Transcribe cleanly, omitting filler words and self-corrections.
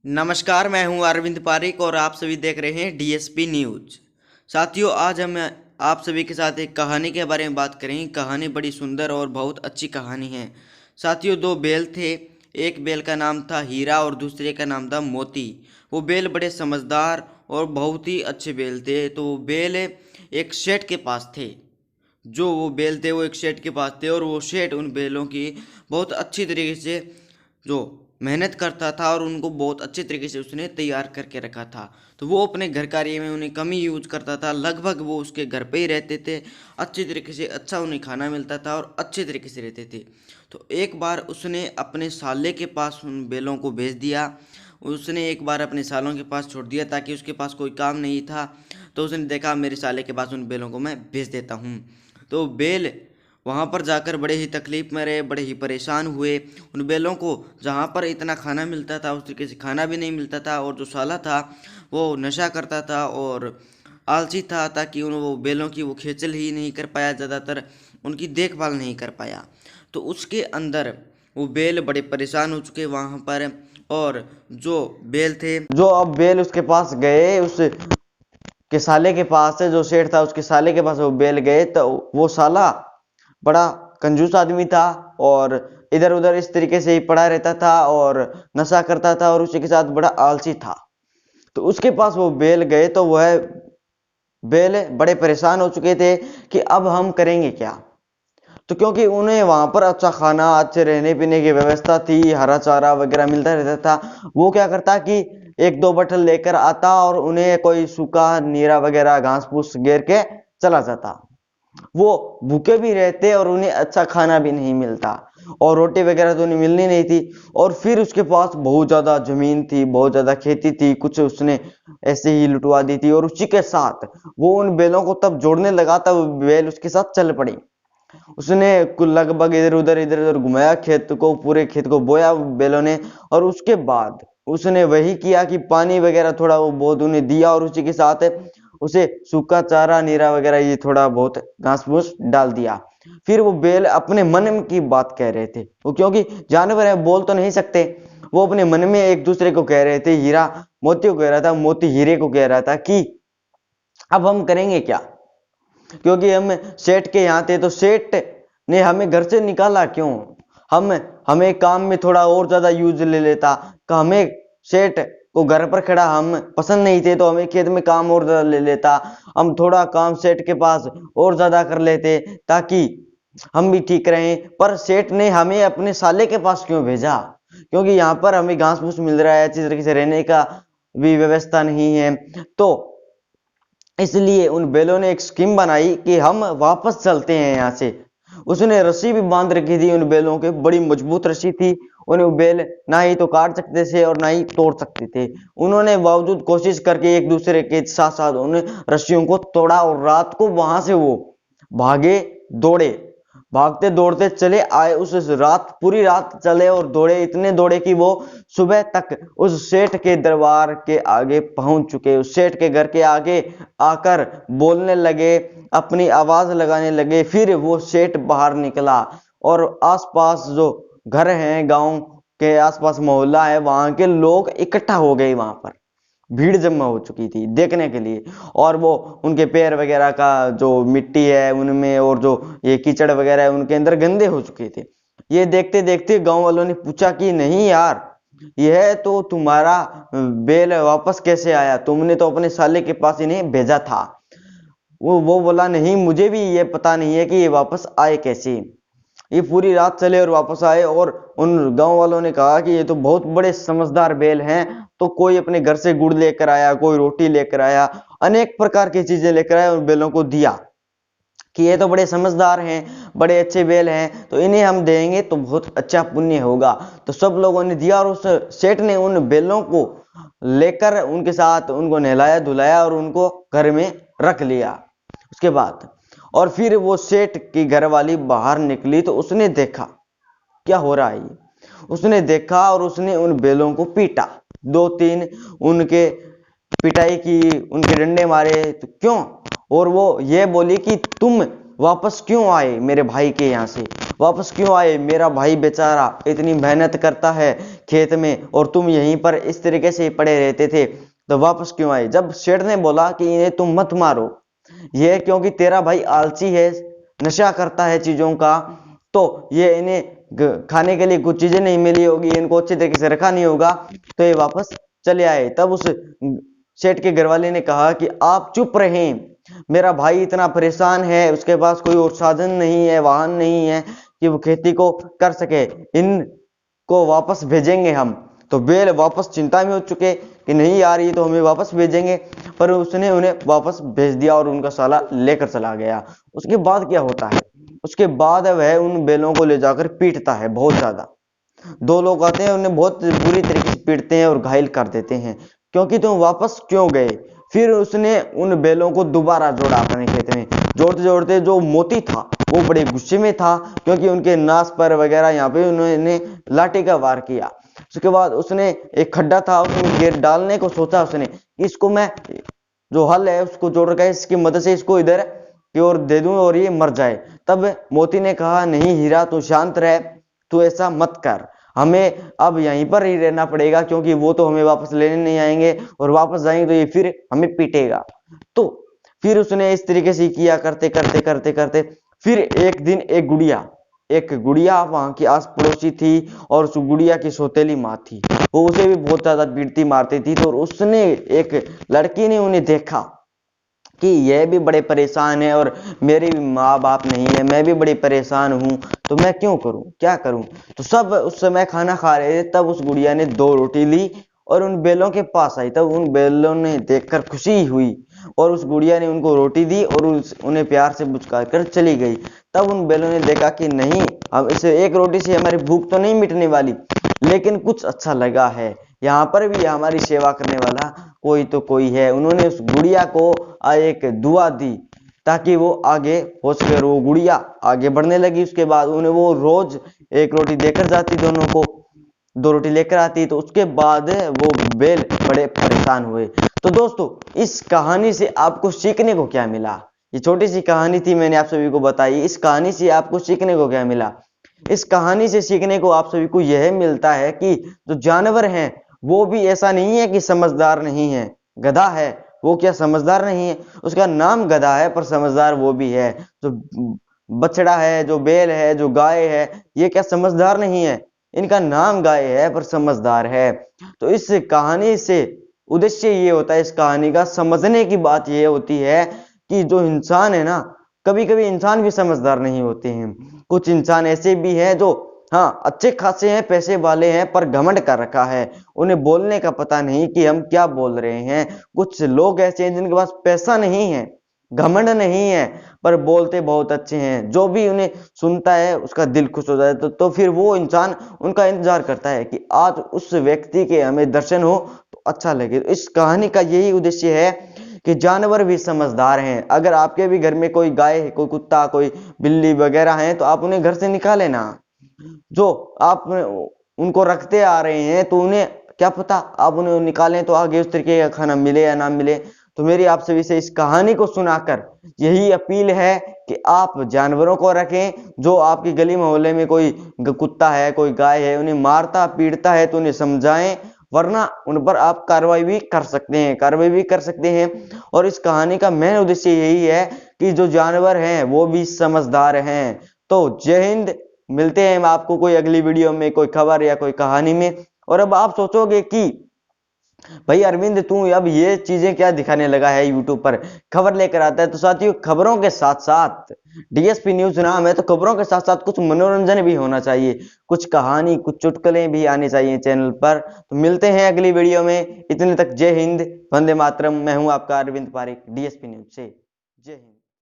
नमस्कार, मैं हूं अरविंद पारिक और आप सभी देख रहे हैं डीएसपी न्यूज। साथियों, आज हम आप सभी के साथ एक कहानी के बारे में बात करेंगे। कहानी बड़ी सुंदर और बहुत अच्छी कहानी है। साथियों, दो बैल थे। एक बैल का नाम था हीरा और दूसरे का नाम था मोती। वो बैल बड़े समझदार और बहुत ही अच्छे बैल थे। तो वो बैल एक सेठ के पास थे। जो वो बैल थे वो एक सेठ के पास थे और वो सेठ उन बैलों की बहुत अच्छी तरीके से जो मेहनत करता था और उनको बहुत अच्छे तरीके से उसने तैयार करके रखा था। तो वो अपने घर कार्य में उन्हें कम ही यूज करता था। लगभग वो उसके घर पे ही रहते थे। अच्छी तरीके से अच्छा उन्हें खाना मिलता था और अच्छे तरीके से रहते थे। तो एक बार उसने अपने साले के पास उन बैलों को भेज दिया। उसने एक बार अपने सालों के पास छोड़ दिया ताकि उसके पास कोई काम नहीं था। तो उसने देखा मेरे साले के पास उन बैलों को मैं भेज देता हूँ। तो बैल वहाँ पर जाकर बड़े ही तकलीफ में रहे, बड़े ही परेशान हुए। उन बैलों को जहाँ पर इतना खाना मिलता था उस तरीके से खाना भी नहीं मिलता था। और जो साला था वो नशा करता था और आलसी था, ताकि उन वो बैलों की वो खेचल ही नहीं कर पाया, ज़्यादातर उनकी देखभाल नहीं कर पाया। तो उसके अंदर वो बैल बड़े परेशान हो चुके वहाँ पर। और जो बैल थे, जो अब बैल उसके पास गए, उस के साले के पास से, जो शेर था उसके साले के पास वो बैल गए, तो वो साला बड़ा कंजूस आदमी था और इधर उधर इस तरीके से ही पड़ा रहता था और नशा करता था और उसी के साथ बड़ा आलसी था। तो उसके पास वो बैल गए तो वह बैल बड़े परेशान हो चुके थे कि अब हम करेंगे क्या। तो क्योंकि उन्हें वहां पर अच्छा खाना, अच्छे रहने पीने की व्यवस्था थी, हरा चारा वगैरह मिलता रहता था, वो क्या करता कि एक दो बटल लेकर आता और उन्हें कोई सूखा नीरा वगैरह घास फूस घेर के चला जाता। वो भूखे भी रहते और उन्हें अच्छा खाना भी नहीं मिलता और रोटी वगैरह तो उन्हें मिलनी नहीं थी। और फिर उसके पास बहुत ज्यादा जमीन थी, बहुत ज्यादा खेती थी, कुछ उसने ऐसे ही लुटवा दी थी। और उसी के साथ वो उन बैलों को तब जोड़ने लगा, तब बैल उसके साथ चल पड़ी। उसने कुल लगभग इधर उधर घुमाया खेत को, पूरे खेत को बोया बैलों ने। और उसके बाद उसने वही किया कि पानी वगैरह थोड़ा वो बहुत उन्हें दिया और उसी के साथ उसे सूखा चारा नीरा वगैरह ये थोड़ा बहुत घास फूस डाल दिया। फिर वो बैल अपने मन की बात कह रहे थे, वो क्योंकि जानवर है बोल तो नहीं सकते। वो अपने मन में एक दूसरे को कह रहे थे। हीरा मोती को कह रहा था, मोती हीरे को कह रहा था कि अब हम करेंगे क्या, क्योंकि हम सेठ के यहाँ थे तो सेठ ने हमें घर से निकाला क्यों। हम हमें काम में थोड़ा और ज्यादा यूज ले लेता कि हमें सेठ को घर पर खड़ा हम पसंद नहीं थे तो हमें खेत में काम और ज्यादा ले लेता। हम थोड़ा काम सेठ के पास और ज्यादा कर लेते ताकि हम भी ठीक रहें। पर सेठ ने हमें अपने साले के पास क्यों भेजा, क्योंकि यहाँ पर हमें घास फूस मिल रहा है, अच्छी तरीके से रहने का भी व्यवस्था नहीं है। तो इसलिए उन बैलों ने एक स्कीम बनाई कि हम वापस चलते हैं यहाँ से। उसने रस्सी भी बांध रखी थी उन बैलों के, बड़ी मजबूत रस्सी थी। उन्हें वो बैल ना ही तो काट सकते थे और ना ही तोड़ सकते थे। उन्होंने बावजूद कोशिश करके एक दूसरे के साथ साथ उन्हें रस्सियों को तोड़ा और रात को वहां से वो भागे, दौड़े, भागते दौड़ते चले आए। उस रात पूरी रात चले और दौड़े, इतने दौड़े कि वो सुबह तक उस सेठ के दरबार के आगे पहुंच चुके। उस सेठ के घर के आगे आकर बोलने लगे, अपनी आवाज लगाने लगे। फिर वो सेठ बाहर निकला और आसपास जो घर हैं, गांव के आसपास मोहल्ला है, वहां के लोग इकट्ठा हो गए। वहां पर भीड़ जमा हो चुकी थी देखने के लिए। और वो उनके पैर वगैरह का जो मिट्टी है उनमें और जो ये कीचड़ वगैरह है उनके अंदर गंदे हो चुके थे। ये देखते देखते गांव वालों ने पूछा कि नहीं यार, यह तो तुम्हारा बैल वापस कैसे आया, तुमने तो अपने साले के पास इन्हें भेजा था। वो बोला नहीं, मुझे भी ये पता नहीं है कि ये वापस आए कैसे। ये पूरी रात चले और वापस आए। और उन गांव वालों ने कहा कि ये तो बहुत बड़े समझदार बैल हैं। तो कोई अपने घर से गुड़ लेकर आया, कोई रोटी लेकर आया, अनेक प्रकार की चीजें लेकर आया, उन बैलों को दिया कि ये तो बड़े समझदार हैं, बड़े अच्छे बैल हैं, तो इन्हें हम देंगे तो बहुत अच्छा पुण्य होगा। तो सब लोगों ने दिया और उस सेठ ने उन बैलों को लेकर उनके साथ उनको नहलाया धुलाया और उनको घर में रख लिया। उसके बाद और फिर वो सेठ की घरवाली बाहर निकली तो उसने देखा क्या हो रहा है ये। उसने देखा और उसने उन बैलों को पीटा, दो तीन उनके पिटाई की, उनके डंडे मारे। तो क्यों, और वो ये बोली कि तुम वापस क्यों आए मेरे भाई के यहाँ से, वापस क्यों आए? मेरा भाई बेचारा इतनी मेहनत करता है खेत में और तुम यहीं पर इस तरीके से पड़े रहते थे, तो वापस क्यों आए? जब सेठ ने बोला कि इन्हें तुम मत मारो, ये क्योंकि तेरा भाई आलसी है, नशा करता है चीजों का, तो ये इन्हें खाने के लिए कुछ चीजें नहीं मिली होगी, इनको अच्छे तरीके से रखा नहीं होगा, तो ये वापस चले आए। तब उस सेठ के घरवाले ने कहा कि आप चुप रहें, मेरा भाई इतना परेशान है, उसके पास कोई और साधन नहीं है, वाहन नहीं है कि वो खेती को कर सके, इनको वापस भेजेंगे हम। तो बेल वापस चिंता में हो चुके कि नहीं यार ये तो हमें वापस भेजेंगे, पर उसने उन्हें वापस भेज दिया और उनका साला लेकर चला गया। उसके बाद क्या होता है? उसके बाद वह उन बैलों को ले जाकर पीटता है बहुत ज्यादा। दो लोग आते हैं, उन्हें बहुत बुरी तरीके से पीटते हैं और घायल कर देते हैं, क्योंकि तुम वापस क्यों गए? फिर उसने उन बैलों को दोबारा जोड़ा अपने खेत में। जोड़ते जोड़ते जो मोती था वो बड़े गुस्से में था, क्योंकि उनके नास पर वगैरह यहाँ पे उन्होंने लाठी का वार किया। उसके बाद उसने एक खड्डा था, उसमें गिर डालने को सोचा उसने कि इसको मैं जो हल है उसको जोड़ कर इसकी मदद से इसको इधर की ओर दे दूं और ये मर जाए। तब मोती ने कहा, नहीं हीरा तू शांत रह, तू ऐसा मत कर, हमें अब यहीं पर ही रहना पड़ेगा, क्योंकि वो तो हमें वापस लेने नहीं आएंगे और वापस जाएंगे तो ये फिर हमें पीटेगा। तो फिर उसने इस तरीके से किया, करते करते करते करते फिर एक दिन एक गुड़िया वहां की आस पड़ोसी थी और उस गुड़िया की सौतेली माँ थी, वो उसे भी बहुत ज्यादा पीटती मारती थी। तो उसने एक लड़की ने उन्हें देखा कि यह भी बड़े परेशान है और मेरे भी माँ बाप नहीं है, मैं भी बड़ी परेशान हूँ, तो मैं क्यों करूँ, क्या करूँ? तो सब उस समय खाना खा रहे थे, तब उस गुड़िया ने 2 रोटी ली और उन बैलों के पास आई। तब उन बैलों ने देखकर खुशी हुई और उस गुड़िया ने उनको रोटी दी और उन्हें प्यार से पुचकार कर चली गई। तब उन बैलों ने देखा कि नहीं, हम इसे एक रोटी से हमारी भूख तो नहीं मिटने वाली, लेकिन कुछ अच्छा लगा है, यहाँ पर भी हमारी सेवा करने वाला कोई तो कोई है। उन्होंने उस गुड़िया को एक दुआ दी ताकि वो आगे हो सके, वो गुड़िया आगे बढ़ने लगी। उसके बाद उन्हें वो रोज एक रोटी देकर जाती, दोनों को 2 रोटी लेकर आती। तो उसके बाद वो बैल बड़े परेशान हुए। तो दोस्तों, इस कहानी से आपको सीखने को क्या मिला? ये छोटी सी कहानी थी, मैंने आप सभी को बताई। इस कहानी से आपको सीखने को क्या मिला? इस कहानी से सीखने को आप सभी को यह मिलता है कि जो जानवर हैं वो भी ऐसा नहीं है कि समझदार नहीं है। गधा है, वो क्या समझदार नहीं है? उसका नाम गधा है पर समझदार वो भी है। जो बछड़ा है, जो बैल है, जो गाय है, ये क्या समझदार नहीं है? इनका नाम गाय है पर समझदार है। तो इस कहानी से उद्देश्य ये होता है, इस कहानी का समझने की बात ये होती है कि जो इंसान है ना, कभी कभी इंसान भी समझदार नहीं होते हैं। कुछ इंसान ऐसे भी हैं जो हाँ अच्छे खासे हैं, पैसे वाले हैं, पर घमंड कर रखा है, उन्हें बोलने का पता नहीं कि हम क्या बोल रहे हैं। कुछ लोग ऐसे हैं जिनके पास पैसा नहीं है, घमंड नहीं है, पर बोलते बहुत अच्छे हैं, जो भी उन्हें सुनता है उसका दिल खुश हो जाता है। तो फिर वो इंसान उनका इंतजार करता है कि आज उस व्यक्ति के हमें दर्शन हो तो अच्छा लगे। तो इस कहानी का यही उद्देश्य है कि जानवर भी समझदार हैं। अगर आपके भी घर में कोई गाय है, कोई कुत्ता, कोई बिल्ली वगैरह है, तो आप उन्हें घर से निकाले ना। जो आप उनको रखते आ रहे हैं तो उन्हें क्या पता आप उन्हें निकालें तो आगे उस तरीके का खाना मिले या ना मिले। तो मेरी आप सभी से इस कहानी को सुनाकर यही अपील है कि आप जानवरों को रखें। जो आपकी गली मोहल्ले में कोई कुत्ता है, कोई गाय है, उन्हें मारता पीटता है तो उन्हें समझाएं, वरना उन पर आप कार्रवाई भी कर सकते हैं। और इस कहानी का मेन उद्देश्य यही है कि जो जानवर हैं वो भी समझदार हैं। तो जय हिंद, मिलते हैं आपको कोई अगली वीडियो में, कोई खबर या कोई कहानी में। और अब आप सोचोगे कि भाई अरविंद तू अब ये चीजें क्या दिखाने लगा है, यूट्यूब पर खबर लेकर आता है। तो साथियों, खबरों के साथ साथ डीएसपी न्यूज नाम है, तो खबरों के साथ साथ कुछ मनोरंजन भी होना चाहिए, कुछ कहानी, कुछ चुटकुले भी आने चाहिए चैनल पर। तो मिलते हैं अगली वीडियो में, इतने तक जय हिंद, वंदे मातरम। मैं हूं आपका अरविंद पारिक, डीएसपी न्यूज से। जय हिंद।